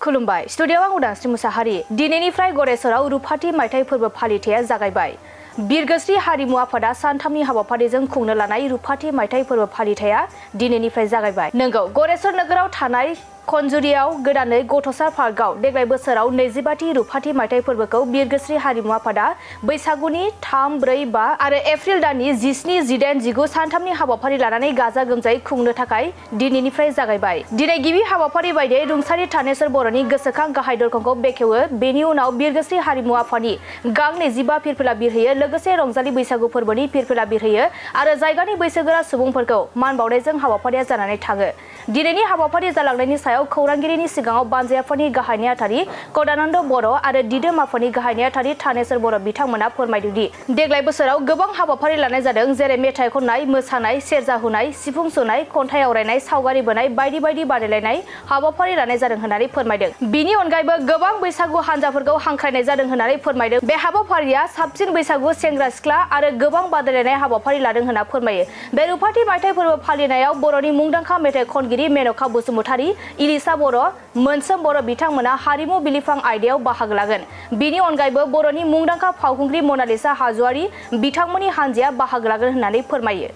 खुलुमबाय स्टुडिय'आव आं उदांस्रि मुसाहारि दिनैनिफ्राय गरेसराव रुफाथि मायथाइ फोरबो फालिथाया जागायबाय। बिरगोस्रि हारिमु आफादा सानथामनि हाबाफारिजों खुंनो लानाय रुफाथि मायथाइ फोरबो फालिथाया दिनैनिफ्राय जागायबाय। नंगौ, गरेसर नोगोराव थानाय खनजुरियाव गोदानै गथ'सा पार्कआव देग्लाय बोसोराव 25थि रुफाथि मायथाइ फोरबोखौ बिरगोस्रि हारिमु आफादा बैसागुनि 3, 4, 5 आरो एप्रिल दाननि 17, 18, 19 सानथामनि हाबाफारि लानानै गाजा गोमजायै खुंनो थाखाय दिनैनिफ्राय जागायबाय। दिनै गिबि हाबाफारि बायदियै रुंसारि थानेश्वर बर'नि गोसोखां गाहाय दरखंखौ बेखेवो। बेनि उनाव बिरगोस्रि हारिमु आफादनि गां 25 फिरफिला बिरहोयो, लोगोसे रंजालि बैसागु फोरबोनि फिरफिला बिरहोयो आरो जायगानि बैसोगोरा सुबुंफोरखौ मान बावनायजों हाबाफारिया जानानै थाङो। दिनैनि हाबाफारि जालांनायनि सायाव खौरांगिरिनि सिगाङाव बानजाय आफादनि गाहाय नेहाथारि कदानन्द बर' आरो दिदोम आफादनि गाहाय नेहाथारि थानेश्वर बर' बिथांमोना फोरमायदों दि देग्लाय बोसोराव गोबां हाबाफारि लानाय जादों, जेरै मेथाइ खननाय, मोसानाय, सेरजा हुनाय, सिफुं सुनाय, खन्थाइ आवरायनाय, सावगारि बोनाय बायदि बायदि बादायलायनाय हाबाफारि लानाय जादों होननानै फोरमायदों। बिनि अनगायैबो गोबां बैसागु हानजाफोरखौ हांख्रायनाय जादों होननानै फोरमायदों। बे हाबाफारिया साबसिन बैसागु सेंग्रा सिख्ला आरो गोबां बादायलायनाय हाबाफारि लादों होनना फोरमायो। बे रुफाथि मायथाइ फोरबो फालिनायाव बर'नि मुंदांखा मेथाइ खनगिरि मेनका बसुमतारी, इलिसा बर', मोनसोम बर' बिथांमोना हारिमु बिलिफां आयदायाव बाहागो लागोन। बिनि अनगायैबो बर'नि मुंदांखा फावखुंग्रि मनालिसा हाज'वारि बिथांमोननि हानजाया बाहागो लागोन होननानै फोरमायो।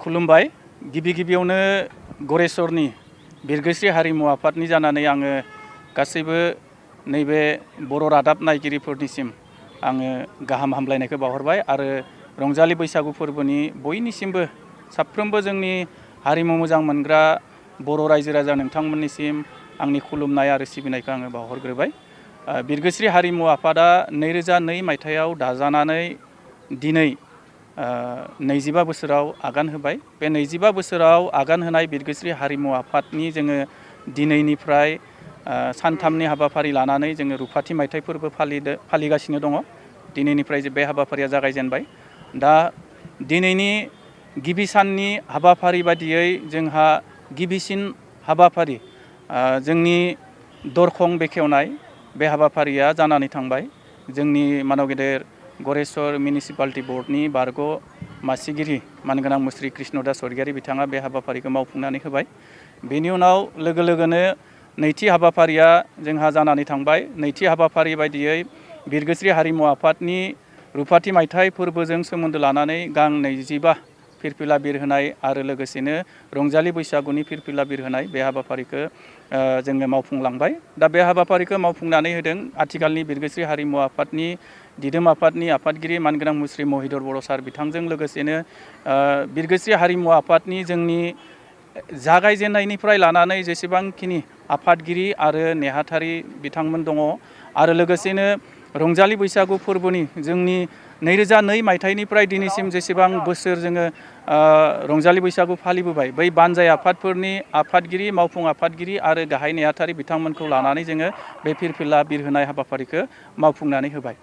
खुलुमबाय। गिबियावनो गरेसरनि बिरगोस्रि हारिमु आफादनि जानानै आङो गासैबो नैबे बर' रादाब नायगिरिफोरनिसिम आङो गाहाम हामलायनायखौ बावहरबाय आरो रंजालि बैसागु फोरबोनि बयनिसिमबो साफ्रोमबो जोंनि हारिमु मोजां मोनग्रा बर' रायजो राजा नोंथांमोननिसिम आंनि खुलुमनाय आरो सिबिनायखौ आङो बावहरग्रोबाय। बिरगोस्रि हारिमु आफादा 2002 मायथाइयाव दाजानानै दिनै 25 बोसोराव आगान होबाय। बे 25 बोसोराव आगान होनाय बिरगोस्रि हारिमु आफादनि जोङो दिनैनिफ्राय सानथामनि हाबाफारि लानानै जोङो रुफाथि मायथाइ फोरबो फालिगासिनो दङ। दिनैनिफ्राय बे हाबाफारिया जागायजेनबाय। दा दिनैनि गिबि साननि हाबाफारि बादियै जोंहा गिबिसिन हाबाफारि जोंनि दरखं बेखेवनाय बे हाबाफारिया जानानै थांबाय। जोंनि मानव गेदेर गरेसर मिउनिसिपालिटि बर्डनि बारग' मासिगिरि मानगोनां मुस्रि कृष्णदास स्वर्गियारि बिथाङा बे हाबाफारिखौ मावफुंनानै होबाय। बेनि उनाव लोगोनो नैथि हाबाफारिया जोंहा जानानै थांबाय। नैथि हाबाफारि बायदियै बिरगोस्रि हारिमु आफादनि रुफाथि मायथाइ फोरबोजों सोमोन्दो लानानै गां 25 फिरफिला बिरहोनाय आरो लोगोसेनो रंजालि बैसागुनि फिरफिला बिरहोनाय बे हाबाफारिखौ जोङो मावफुंलांबाय। दा बे हाबाफारिखौ मावफुंनानै होदों आथिखालनि बिरगोस्रि हारिमु आफादनि दिदोम आफादनि आफादगिरि मानगोनां मुस्रि महिधर बर' सार बिथांजों लोगोसेनो बिरगोस्रि हारिमु आफादनि जोंनि जागायजेननायनिफ्राय लानानै जेसेबांखिनि आफादगिरि आरो नेहाथारि बिथांमोन दङ आरो लोगोसेनो रंजालि बैसागु फोरबोनि जोंनि 2002 मायथाइनिफ्राय दिनैसिम जेसेबां बोसोर जोङो रंजालि बैसागु फालिबोबाय, बै बानजाय आफादफोरनि आफादगिरि, मावफुं आफादगिरि आरो गाहाय नेहाथारि बिथांमोनखौ लानानै जोङो बे फिरफिला बिरहोनाय हाबाफारिखौ मावफुंनानै होबाय।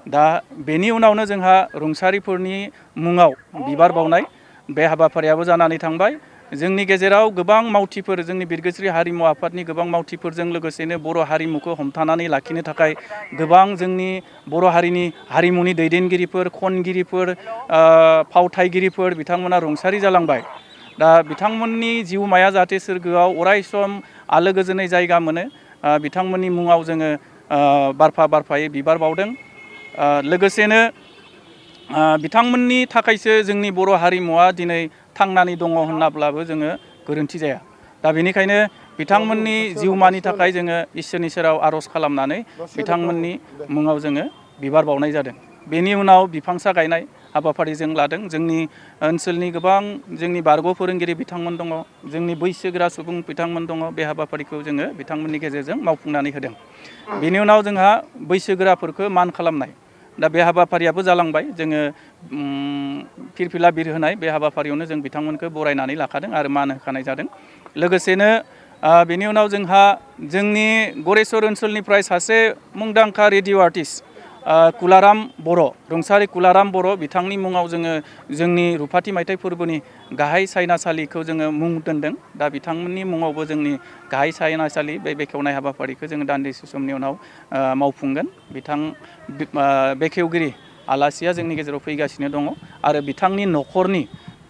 दा बेनि उनावनो जोंहा रुंसारिफोरनि मुङाव बिबार बावनाय बे हाबाफारियाबो जानानै थांबाय। जोंनि गेजेराव गोबां मावथिफोर, जोंनि बिरगोस्रि हारिमु आफादनि गोबां मावथिफोरजों लोगोसेनो बर' हारिमुखौ हमथानानै लाखिनो थाखाय गोबां जोंनि बर' हारिनि हारिमुनि दैदेनगिरिफोर, खनगिरिफोर, फावथायगिरिफोर बिथांमोना रुंसारि जालांबाय। दा बिथांमोननि जिउमाया जाहाथे सोरगोआव अरायसम आलो गोजोनै जायगा मोनो, बिथांमोननि मुङाव जोङो बारफायै बिबार बावदों। लोगोसेनो बिथांमोननि थाखायसो जोंनि बर' हारिमुवा दिनै थांनानै दङ होननाब्लाबो जोङो गोरोन्थि जाया। दा बेनिखायनो बिथांमोननि जिउमानि थाखाय जोङो इसोरनि सेराव आर'ज खालामनानै बिथांमोननि मुङाव जोङो बिबार बावनाय जादों। बेनि उनाव बिफांसा गायनाय हाबाफारि जों लादों। जोंनि ओनसोलनि गोबां जोंनि बारग' फोरोंगिरि बिथांमोन दङ, जोंनि बैसोगोरा सुबुं बिथांमोन दङ, बे हाबाफारिखौ जोङो बिथांमोननि गेजेरजों मावफुंनानै होदों। बेनि उनाव जोंहा बैसोगोराफोरखौ मान खालामनाय, दा बे हाबाफारियाबो जालांबाय। जोङो फिरफिला बिरहोनाय बे हाबाफारियावनो जों बिथांमोनखौ बरायनानै लाखादों आरो मान होखानाय जादों। लोगोसेनो बेनि उनाव जोंहा जोंनि गरेसर ओनसोलनिफ्राय सासे मुंदांखा रेडिअ' आर्टिस्ट कुलाराम बर', रुंसारि कुलाराम बर' बिथांनि मुङाव जोङो जोंनि रुफाथि मायथाइ फोरबोनि गाहाय सायनासालिखौ जोङो मुं दोनदों। दा बिथांमोननि मुङावबो जोंनि गाहाय सायनासालि बे बेखेवनाय हाबाफारिखौ जोङो दान्दिसे समनि उनाव मावफुंगोन। बिथां बेखेवगिरि आलासिया जोंनि गेजेराव फैगासिनो दङ आरो बिथांनि न'खरनि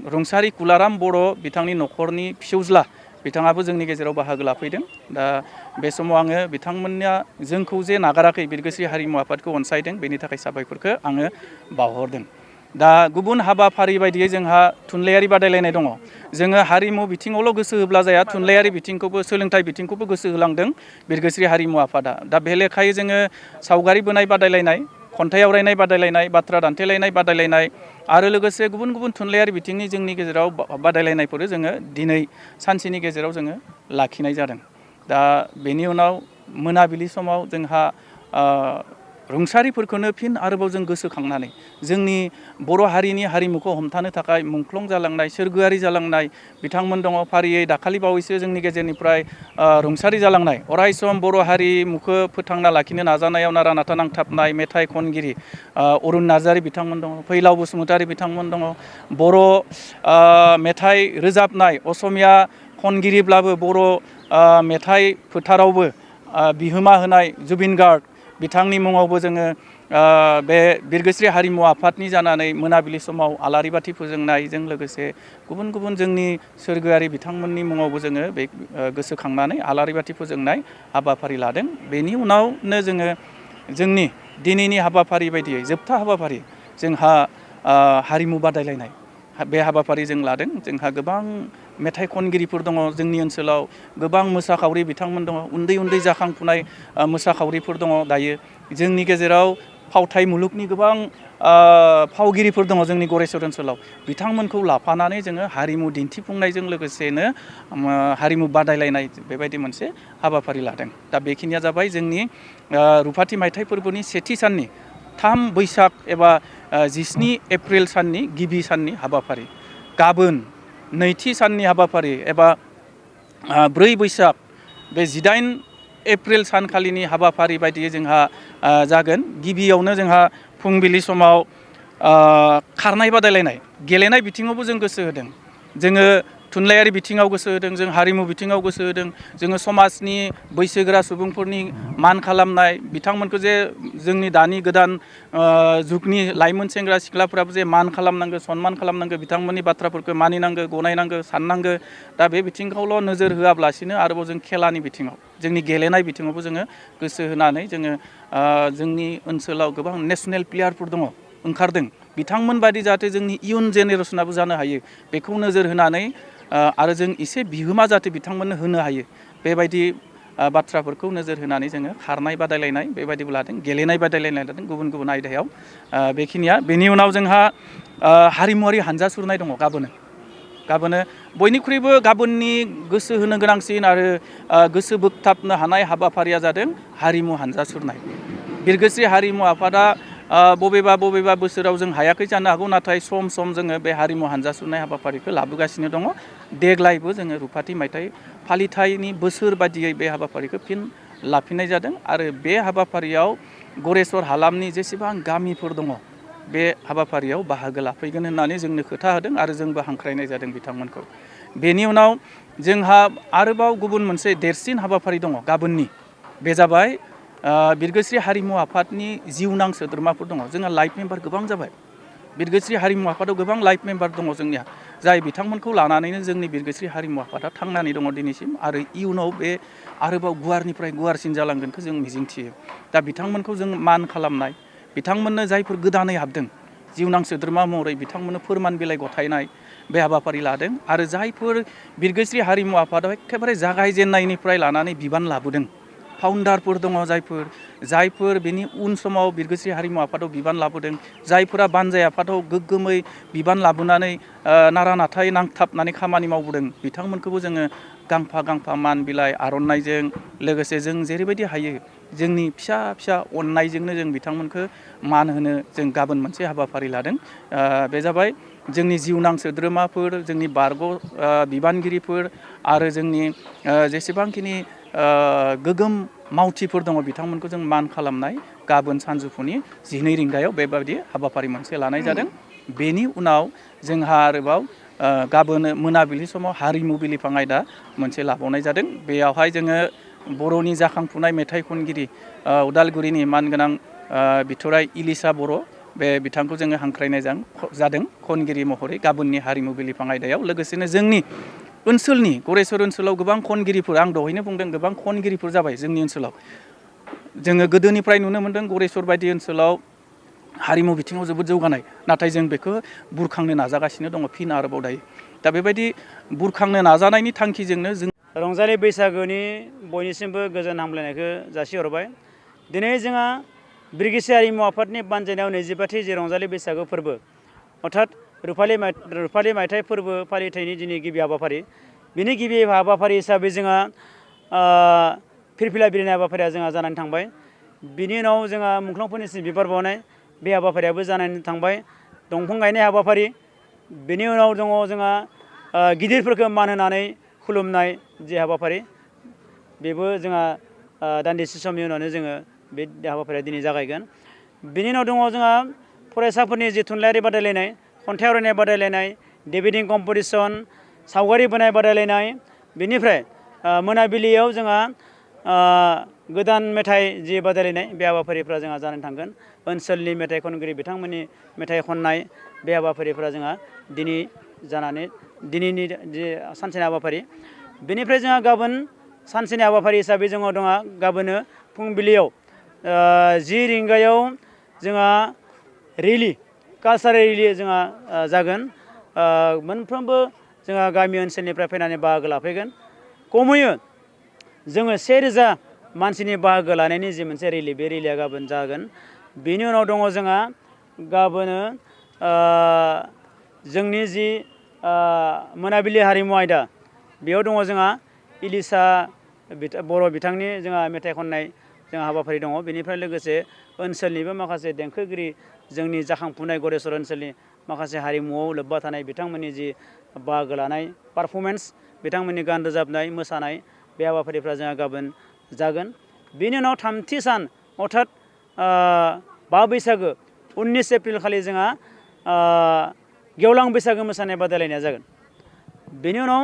रुंसारि कुलाराम बर' बिथांनि न'खरनि फिसौज्ला बिथाङाबो जोंनि गेजेराव बाहागो लाफैदों। दा बे समाव आङो बिथांमोना जोंखौ जे नागाराखै बिरगोस्रि हारिमु आफादखौ अनसायदों बेनि थाखाय साबायखरखौ आङो बावहरदों। दा गुबुन हाबाफारि बायदियै जोंहा थुनलाइयारि बादायलायनाय दङ। जोङो हारिमु बिथिङावल' गोसो होब्ला जाया, थुनलाइयारि बिथिंखौबो सोलोंथाइ बिथिंखौबो गोसो होलांदों बिरगोस्रि हारिमु आफादा। दा बे लेखायै जोङो सावगारि बोनाय बादायलायनाय, खन्थाइ आवरायनाय बादायलायनाय, बाथ्रा दान्थेलायनाय बादायलायनाय आरो लोगोसे गुबुन गुबुन थुनलाइयारि बिथिंनि जोंनि गेजेराव बादायलायनायफोर जोङो दिनै सानसेनि गेजेराव जोङो लाखिनाय जादों। दा बेनि उनाव मोनाबिलि समाव जोंहा रुंसारिफोरखौनो फिन आरोबाव जों गोसोखांनानै जोंनि बर' हारिनि हारिमुखौ हमथानो थाखाय मुंख्लं जालांनाय, सोरगोआरि जालांनाय बिथांमोन दङ। फारियै दाखालि बावैसो जोंनि गेजेरनिफ्राय रुंसारि जालांनाय, अरायसम बर' हारिमुखौ फोथांना लाखिनो नाजानायाव नारा नाथा नांथाबनाय मेथाइ खनगिरि अरुन नार्जारि बिथांमोन दङ, फैलाव बसुमतारि बिथांमोन दङ। बर' मेथाइ रोजाबनाय, असमिया खनगिरिब्लाबो बर' मेथाइ फोथारावबो बिहोमा होनाय जुबिन गार्ग बिथांनि मुङावबो जोङो बे बिरगोस्रि हारिमु आफादनि जानानै मोनाबिलि समाव आलारि बाथि फोजोंनायजों लोगोसे गुबुन गुबुन जोंनि सोरगोआरि बिथांमोननि मुङावबो जोङो बे गोसोखांनानै आलारि बाथि फोजोंनाय हाबाफारि लादों। बेनि उनावनो जोङो जोंनि दिनैनि हाबाफारि बायदियै जोबथा हाबाफारि जोंहा हारिमु बादायलायनाय बे हाबाफारि जों लादों। जोंहा गोबां मेथाइ खनगिरिफोर दङ जोंनि ओनसोलाव, गोबां मोसाखावरि बिथांमोन दङ, उन्दै उन्दै जाखांफुनाय मोसाखावरिफोर दङ। दायो जोंनि गेजेराव फावथाय मुलुगनि गोबां फावगिरिफोर दङ जोंनि गरेस्वर ओनसोलाव। बिथांमोनखौ लाफानानै जोङो हारिमु दिन्थिफुंनायजों लोगोसेनो हारिमु बादायलायनाय बेबायदि मोनसे हाबाफारि लादों। दा बेखिनिया जाबाय जोंनि रुफाथि मायथाइ फोरबोनि सेथि साननि 3 बैसाग एबा 17 एप्रिल साननि गिबि साननि हाबाफारि। गाबोन नैथि साननि हाबाफारि एबा 4 बैसाग बे 18 एप्रिल सानखालिनि हाबाफारि बायदियै जोंहा जागोन। गिबियावनो जोंहा फुंबिलि समाव खारनाय बादायलायनाय, गेलेनाय बिथिङावबो जों गोसो होदों। जोङो थुनलाइयारि बिथिङाव गोसो होदों, जों हारिमु बिथिङाव गोसो होदों। जोङो समाजनि बैसोगोरा सुबुंफोरनि मान खालामनाय, बिथांमोनखौ जे जोंनि दानि गोदान जुगनि लाइमोन सेंग्रा सिख्लाफ्राबो जे मान खालामनांगौ, सनमान खालामनांगौ, बिथांमोननि बाथ्राफोरखौ मानिनांगौ, गनायनांगौ, साननांगौ। दा बे बिथिंखौल' नोजोर होआब्लासिनो आरोबाव जों खेलानि बिथिङाव, जोंनि गेलेनाय बिथिङावबो जोङो गोसो होनानै जोङो जोंनि ओनसोलाव गोबां नेसनेल प्लेयारफोर दङ ओंखारदों। बिथांमोन बायदि जाहाथे जोंनि इयुन जेनेरेसनाबो जानो हायो बेखौ नोजोर होनानै आरो जों एसे बिहोमा जाहाथे बिथांमोननो होनो हायो बेबायदि बाथ्राफोरखौ नोजोर होनानै जोङो खारनाय बादायलायनाय बेबायदिबो लादों, गेलेनाय बादायलायनाय लादों गुबुन गुबुन आयदायाव। बेखिनिया बेनि उनाव जोंहा हारिमुवारि हानजा सुरनाय दङ गाबोनो बयनिख्रुइबो गाबोननि गोसो होनो गोनांसिन आरो गोसो बोगथाबनो हानाय हाबाफारिया जादों हारिमु हानजा सुरनाय। बिरगोस्रि हारिमु आफादा बबेबा बोसोराव जों हायाखै जानो हागौ, नाथाय सम सम जोङो बे हारिमु हानजा सुरनाय हाबाफारिखौ लाबोगासिनो दङ। देग्लायबो जोङो रुफाथि मायथाइ फालिथायनि बोसोर बादियै बे हाबाफारिखौ फिन लाफिननाय जादों आरो बे हाबाफारियाव गरेस्वर हालामनि जेसेबां गामिफोर दङ बे हाबाफारियाव बाहागो लाफैगोन होननानै जोंनो खोथा होदों आरो जोंबो हांख्रायनाय जादों बिथांमोनखौ। बेनि उनाव जोंहा आरोबाव गुबुन मोनसे देरसिन हाबाफारि दङ गाबोननि, बे जाबाय बिरगोस्रि हारिमु आफादनि जिउनां सोद्रोमाफोर दङ। जोंहा लाइफ मेम्बार गोबां जाबाय। बिरगोस्रि हारिमु आफादाव गोबां लाइफ मेम्बार दङ जोंनिया, जाय बिथांमोनखौ लानानैनो जोंनि बिरगोस्रि हारिमु आफादा थांनानै दङ दिनैसिम आरो इयुनाव बे आरोबाव गुवारनिफ्राय गुवारसिन जालांगोनखौ जों मिजिंथियो। दा बिथांमोनखौ जों मान खालामनाय, बिथांमोननो जायफोर गोदानै हाबदों जिउनां सोद्रोमा महरै बिथांमोननो फोरमान बिलाइ गथायनाय बे हाबाफारि लादों आरो जायफोर बिरगोस्रि हारिमु आफादाव एखेबारे जागायजेननायनिफ्राय लानानै बिबान लाबोदों, फाउन्डारफोर दङ जायफोर बेनि उन समाव बिरगोस्रि हारिमु आफादाव बिबान लाबोदों, जायफोरा बानजाय आफादाव गोग्गोमै बिबान लाबोनानै नारा नाथाय नांथाबनानै खामानि मावबोदों, बिथांमोनखौबो जोङो गांफा मान बिलाइ आर'नाइजों लोगोसे जों जेरैबायदि हायो जोंनि फिसा अननायजोंनो जों बिथांमोनखौ मान होनो जों गाबोन मोनसे हाबाफारि लादों। बे जाबाय जोंनि जिउनां सोद्रोमाफोर, जोंनि बारग' बिबानगिरिफोर आरो जोंनि जेसेबांखिनि गोगोम मावथिफोर दङ बिथांमोनखौ जों मान खालामनाय गाबोन सानजौफुनि 12 रिंगायाव बेबायदि हाबाफारि मोनसे लानाय जादों। बेनि उनाव जोंहा आरोबाव गाबोन मोनाबिलि समाव हारिमु बिलिफां आयदा मोनसे लाबावनाय जादों। बेयावहाय जोङो बर'नि जाखांफुनाय मेथाइ खनगिरि उदालगुरिनि मानगोनां बिथराइ इलिसा बर' बे बिथांखौ जोङो हांख्रायनाय जादों खनगिरि महरै गाबोननि हारिमु बिलिफां आयदायाव। लोगोसेनो जोंनि ओनसोलनि गरेस्वर ओनसोलाव गोबां खनगिरिफोर आं दहायनो बुंदों गोबां खनगिरिफोर जाबाय जोंनि ओनसोलाव जोङो गोदोनिफ्राय नुनो मोन्दों गरेस्वर बायदि ओनसोलाव हारिमु बिथिङाव जोबोद जौगानाय नाथाय जों बेखौ बुरखांनो नाजागासिनो दङ फिन आरोबाव दायो दा बेबायदि बुरखांनो नाजानायनि थांखिजोंनो जों रंजालि बैसागोनि बयनिसिमबो गोजोन हामलायनायखौ जासिहरबाय दिनै जोंहा बिरगोस्रि हारिमु आफादनि बानजायनायाव 25थि जि रंजालि बैसागो फोरबो अर्थात रुफालि मायथाइ फोरबो फालिथायनि दिनै गिबि हाबाफारि बिनि गिबि हाबाफारि हिसाबै जोंहा फिरफिला बिरनाय हाबाफारिया जोंहा जानानै थांबाय बिनि उनाव जोंहा मुंख्लंफोरनिसिम बिबार बावनाय बे हाबाफारियाबो जानानै थांबाय दंफां गायनाय हाबाफारि बिनि उनाव दङ जोंहा गिदिरफोरखौ मान होनानै खुलुमनाय जि हाबाफारि बेबो जोंहा दान्दिसे समनि उनावनो जोङो बे हाबाफारिया दिनै जागायगोन बिनि उनाव दङ जोंहा फरायसाफोरनि जि थुनलाइयारि बादायलायनाय खन्थाइ आवरायनाय बादायलायनाय डिबेटिं कम्पिटिसन सावगारि बोनाय बादायलायनाय बेनिफ्राय मोनाबिलियाव जोंहा गोदान मेथाइ जि बादायलायनाय बे हाबाफारिफ्रा जोंहा जानानै थांगोन ओनसोलनि मेथाइ खनगिरि बिथांमोननि मेथाइ खननाय बे हाबाफारिफ्रा जोंहा दिनैनि जि सानसेनि हाबाफारि बेनिफ्राय जोंहा गाबोन सानसेनि हाबाफारि हिसाबै जोङो दङ गाबोनो फुंबिलियाव 10 रिंगायाव जोंहा रेलि कालचारेल रेलि जोंहा जागोन मोनफ्रोमबो जोंहा गामि ओनसोलनिफ्राय फैनानै बाहागो लाफैगोन खमैयो जोङो 1000 मानसिनि बाहागो लानायनि जि मोनसे रेलि बे रेलिया गाबोन जागोन बेनि उनाव दङ जोंहा गाबोनो जोंनि जि मोनाबिलि हारिमु आयदा बेयाव दङ जोंहा इलिसा बर' बिथांनि जोंहा मेथाइ खननाय जोंहा हाबाफारि दङ बेनिफ्राय लोगोसे ओनसोलनिबो माखासे देंखोगिरि जोंनि जाखांफुनाय गरेस्वर ओनसोलनि माखासे हारिमुआव लोब्बा थानाय बिथांमोननि जि बाहागो लानाय पारफरमेन्स बिथांमोननि गान रोजाबनाय मोसानाय बे हाबाफारिफ्रा जोंहा गाबोन जागोन बेनि उनाव 3थि सान अर्थात 5 बैसागो 19 एप्रिल खालि जोंहा गेवलां बैसागो मोसानाय बादायलायनाया जागोन बेनि उनाव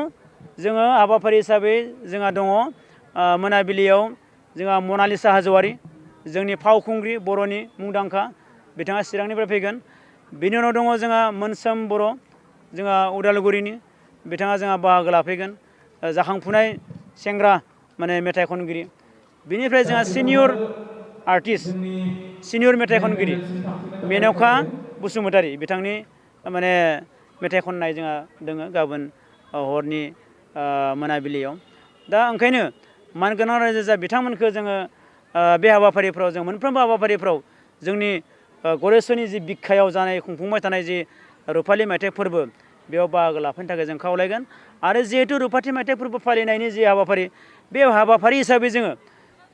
जोङो हाबाफारि हिसाबै जोंहा दङ मोनाबिलियाव जोंहा मनालिसा हाज'वारि जोंनि फावखुंग्रि बर'नि मुंदांखा बिथाङा चिरांनिफ्राय फैगोन बेनि उनाव दङ जोंहा मोनसोम बर' जोंहा उदालगुरिनि बिथाङा जोंहा बाहागो लाफैगोन जाखांफुनाय सेंग्रा माने मेथाइ खनगिरि बेनिफ्राय जोंहा सिनियर आर्टिस्ट सिनियर मेथाइ खनगिरि मेन'खा बसुमतारी बिथांनि माने मेथाइ खननाय जोंहा दोङो गाबोन हरनि मोनाबिलियाव दा ओंखायनो मानगोनां रायजो राजा बिथांमोनखौ जोङो बे हाबाफारिफ्राव जों मोनफ्रोमबो हाबाफारिफ्राव जोंनि गरेस्वरनि जि बिखायाव जानाय खुंफुंबाय थानाय जि रुफालि मायथाइ फोरबो बेयाव बाहागो लाफैनो थाखाय जों खावलायगोन आरो जिहेतु रुफाथि मायथाइ फोरबो फालिनायनि जि हाबाफारि बे हाबाफारि हिसाबै जोङो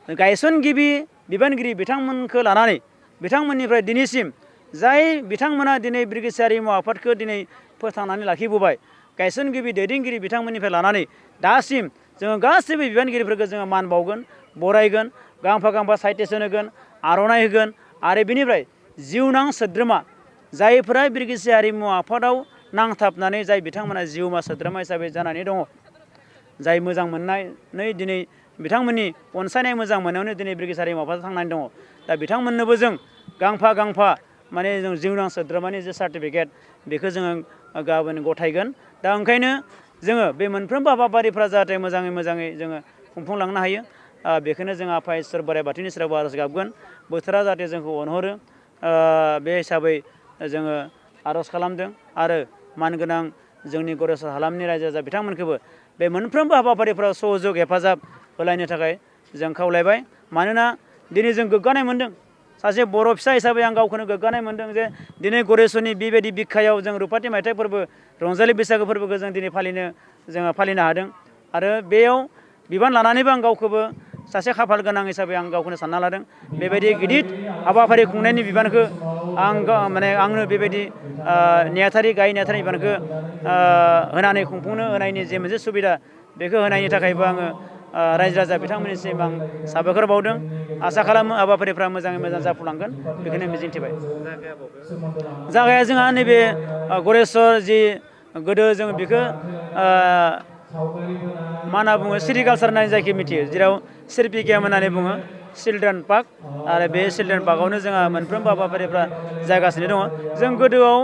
गायसनगिरि बिबानगिरि बिथांमोनखौ लानानै बिथांमोननिफ्राय दिनैसिम जाय बिथांमोना दिनै बिरगोस्रि हारिमु आफादखौ दिनै फोथांनानै लाखिबोबाय गायसनगिरि दैदेनगिरि बिथांमोननिफ्राय लानानै दासिम जोङो गासैबो बिबानगिरिफोरखौ जोङो मान बावगोन बरायगोन गांफा साइटेसन होगोन आर'नाइ होगोन आरो बेनिफ्राय जिउनां सोद्रोमा जायफोरा बिरगोस्रि हारिमु आफादाव नांथाबनानै जाय बिथांमोना जिउमा सोद्रोमा हिसाबै जानानै दङ जाय मोजां मोननानै दिनै बिथांमोननि अनसायनाय मोजां मोननायावनो दिनै बिरगोस्रि हारिमु आफादा थांनानै दङ दा बिथांमोननोबो जों गांफा माने जों जिउनां सोद्रोमानि जे सार्टिफिकेट बेखौ जोङो गाबोन गथायगोन दा ओंखायनो जोङो बे मोनफ्रोमबो हाबाफारिफ्रा जाहाथे मोजाङै जोङो खुंफुंलांनो हायो बेखौनो जों आफा इसोर बोराइ बाथौनि सेराव आरज गाबगोन बोथोरा जाहाथे जोंखौ अनहरो बे हिसाबै जोङो आरज खालामदों आरो मानगोनां जोंनि गरेस्वर हालामनि रायजो राजा बिथांमोनखौबो बे मोनफ्रोमबो हाबाफारिफ्राव सहयोग हेफाजाब होलायनो थाखाय जों खावलायबाय मानोना दिनै जों गोग्गानाय मोन्दों सासे बर' फिसा हिसाबै आं गावखौनो गोग्गानाय मोन्दों जे दिनै गरेस्वरनि बेबायदि बिखायाव जों रुफाथि मायथाइ फोरबो रंजालि बैसागो फोरबोखौ जों दिनै फालिनो हादों आरो बेयाव बिबान लानानैबो आं गावखौबो सासे खाफाल गोनां हिसाबै आं गावखौनो सानना लादों बेबायदि गिदिर हाबाफारि खुंनायनि बिबानखौ आंनो बेबायदि नेहाथारि बिबानखौ होनानै खुंफुंनो होनायनि जे मोनसे सुबिदा बेखौ होनायनि थाखायबो आङो रायजो राजा बिथांमोननिसिम आं साबायखर बावदों आसा खालामो हाबाफारिफ्रा मोजाङै मोजां जाफुंलांगोन बेखौनो मिजिंथिबाय जागाया जोंहा नैबे गरेस्वर जि गोदो जों बेखौ मा होनना बुङो सेरिकालसार होननानै जायखौ मिथियो जेराव सिरपि केम्प होननानै बुङो चिल्ड्रेन पार्क आरो बे चिल्ड्रेन पार्कआवनो जोंहा मोनफ्रोमबो हाबाफारिफ्रा जागासिनो दङ जों गोदोआव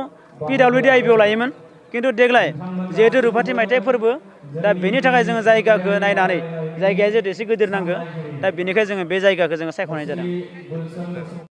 PWD IB लायोमोन खिन्थु देग्लाय जिहेतु रुफाथि मायथाइ फोरबो दा बेनि थाखाय जोङो जायगाखौ नायनानै जायगाया जेतु एसे गिदिर नांगौ दा बेनिखाय जोङो बे जायगाखौ जोङो सायख'नाय जादों।